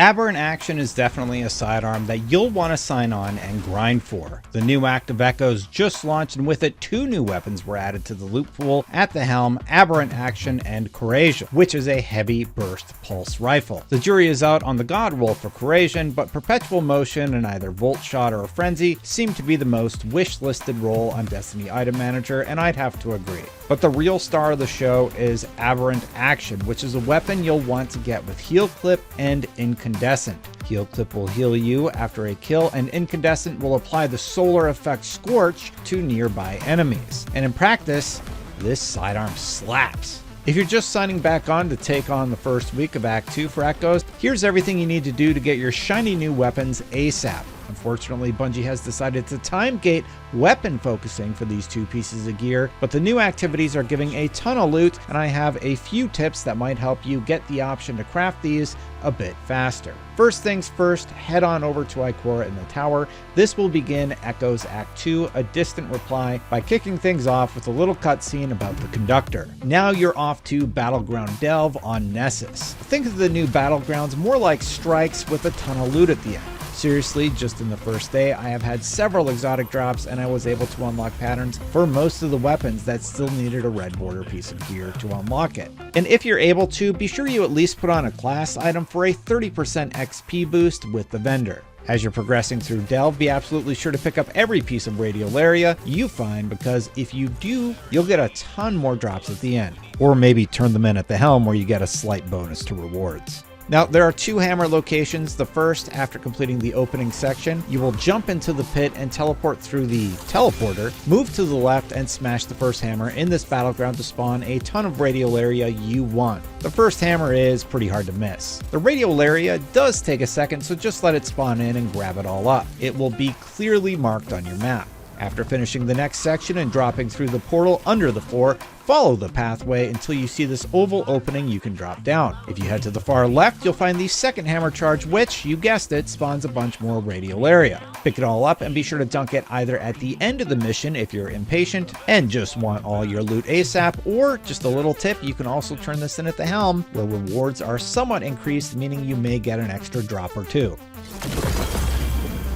Aberrant Action is definitely a sidearm that you'll want to sign on and grind for. The new Act of Echoes just launched, and with it, 2 new weapons were added to the loot pool at the helm: Aberrant Action and Courageous, which is a heavy burst pulse rifle. The jury is out on the god roll for Courageous, but Perpetual Motion and either Volt Shot or Frenzy seem to be the most wish-listed roll on Destiny Item Manager, and I'd have to agree. But the real star of the show is Aberrant Action, which is a weapon you'll want to get with Heal Clip and Incandescent. Heal Clip will heal you after a kill, and Incandescent will apply the solar effect Scorch to nearby enemies. And in practice, this sidearm slaps. If you're just signing back on to take on the first week of Act 2 for Echoes, here's everything you need to do to get your shiny new weapons ASAP. Unfortunately, Bungie has decided to time gate weapon focusing for these 2 pieces of gear, but the new activities are giving a ton of loot, and I have a few tips that might help you get the option to craft these a bit faster. First things first, head on over to Ikora in the tower. This will begin Echoes Act 2, a distant reply, by kicking things off with a little cutscene about the conductor. Now you're off to Battleground Delve on Nessus. Think of the new Battlegrounds more like strikes with a ton of loot at the end. Seriously, just in the first day, I have had several exotic drops, and I was able to unlock patterns for most of the weapons that still needed a red border piece of gear to unlock it. And if you're able to, be sure you at least put on a class item for a 30% XP boost with the vendor. As you're progressing through Delve, be absolutely sure to pick up every piece of Radial Area you find, because if you do, you'll get a ton more drops at the end. Or maybe turn them in at the helm, where you get a slight bonus to rewards. Now, there are 2 hammer locations. The first, after completing the opening section, you will jump into the pit and teleport through the teleporter, move to the left, and smash the first hammer in this battleground to spawn a ton of Radial Area you want. The first hammer is pretty hard to miss. The Radial Area does take a second, so just let it spawn in and grab it all up. It will be clearly marked on your map. After finishing the next section and dropping through the portal under the floor, follow the pathway until you see this oval opening you can drop down. If you head to the far left, you'll find the second hammer charge, which, you guessed it, spawns a bunch more Radial Area. Pick it all up and be sure to dunk it either at the end of the mission if you're impatient and just want all your loot ASAP, or just a little tip, you can also turn this in at the helm, where rewards are somewhat increased, meaning you may get an extra drop or 2.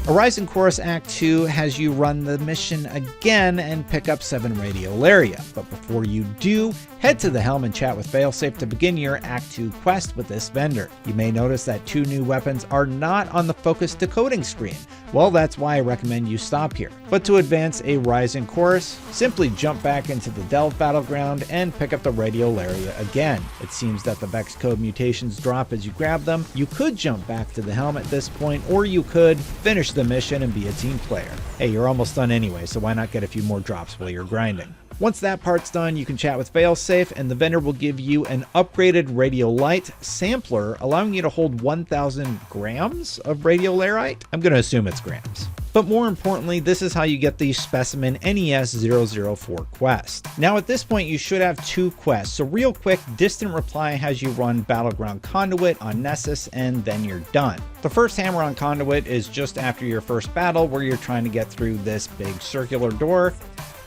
Horizon Chorus Act 2 has you run the mission again and pick up 7 Radial Area. But before you do, head to the helm and chat with Failsafe to begin your Act 2 quest with this vendor. You may notice that 2 new weapons are not on the focus decoding screen. Well, that's why I recommend you stop here. But to advance a Rising Chorus, simply jump back into the Delve battleground and pick up the Radial Area again. It seems that the Vex Code mutations drop as you grab them. You could jump back to the helm at this point, or you could finish the mission and be a team player. Hey, you're almost done anyway, so why not get a few more drops while you're grinding? Once that part's done, you can chat with Failsafe, and the vendor will give you an upgraded Radial Light sampler, allowing you to hold 1,000 grams of Radial Airite. I'm going to assume it's grams. But more importantly, this is how you get the Specimen NES-004 quest. Now at this point, you should have 2 quests. So real quick, Distant Reply has you run Battleground Conduit on Nessus, and then you're done. The first hammer on Conduit is just after your first battle, where you're trying to get through this big circular door.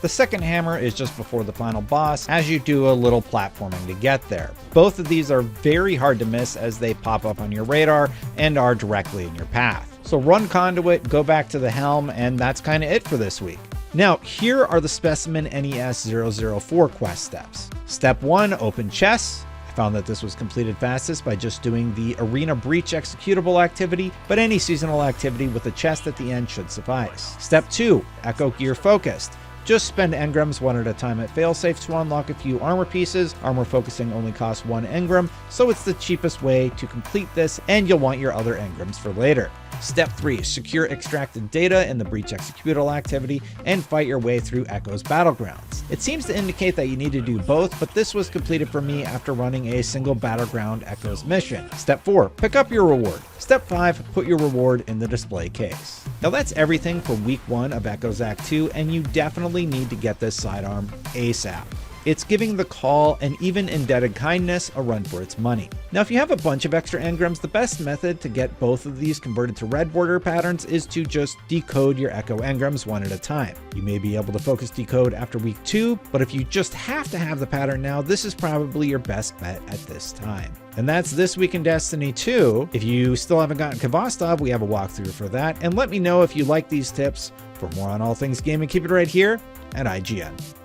The second hammer is just before the final boss, as you do a little platforming to get there. Both of these are very hard to miss, as they pop up on your radar and are directly in your path. So run Conduit, go back to the helm, and that's kind of it for this week. Now, here are the Specimen NES-004 quest steps. Step 1, open chests. I found that this was completed fastest by just doing the Arena Breach executable activity, but any seasonal activity with a chest at the end should suffice. Step 2, Echo Gear Focused. Just spend engrams one at a time at Failsafe to unlock a few armor pieces. Armor focusing only costs 1 engram, so it's the cheapest way to complete this, and you'll want your other engrams for later. Step 3, secure extracted data in the Breach executable activity and fight your way through Echo's battlegrounds. It seems to indicate that you need to do both, but this was completed for me after running a single Battleground Echoes mission. Step 4, pick up your reward. Step 5, put your reward in the display case. Now that's everything for week 1 of Echoes Act 2, and you definitely need to get this sidearm ASAP. it's giving the call and even indebted kindness a run for its money. Now, if you have a bunch of extra engrams, the best method to get both of these converted to red border patterns is to just decode your echo engrams one at a time. You may be able to focus decode after week 2, but if you just have to have the pattern now, this is probably your best bet at this time. And that's This Week in Destiny 2. If you still haven't gotten Kvostov, we have a walkthrough for that. And let me know if you like these tips. For more on all things gaming, keep it right here at IGN.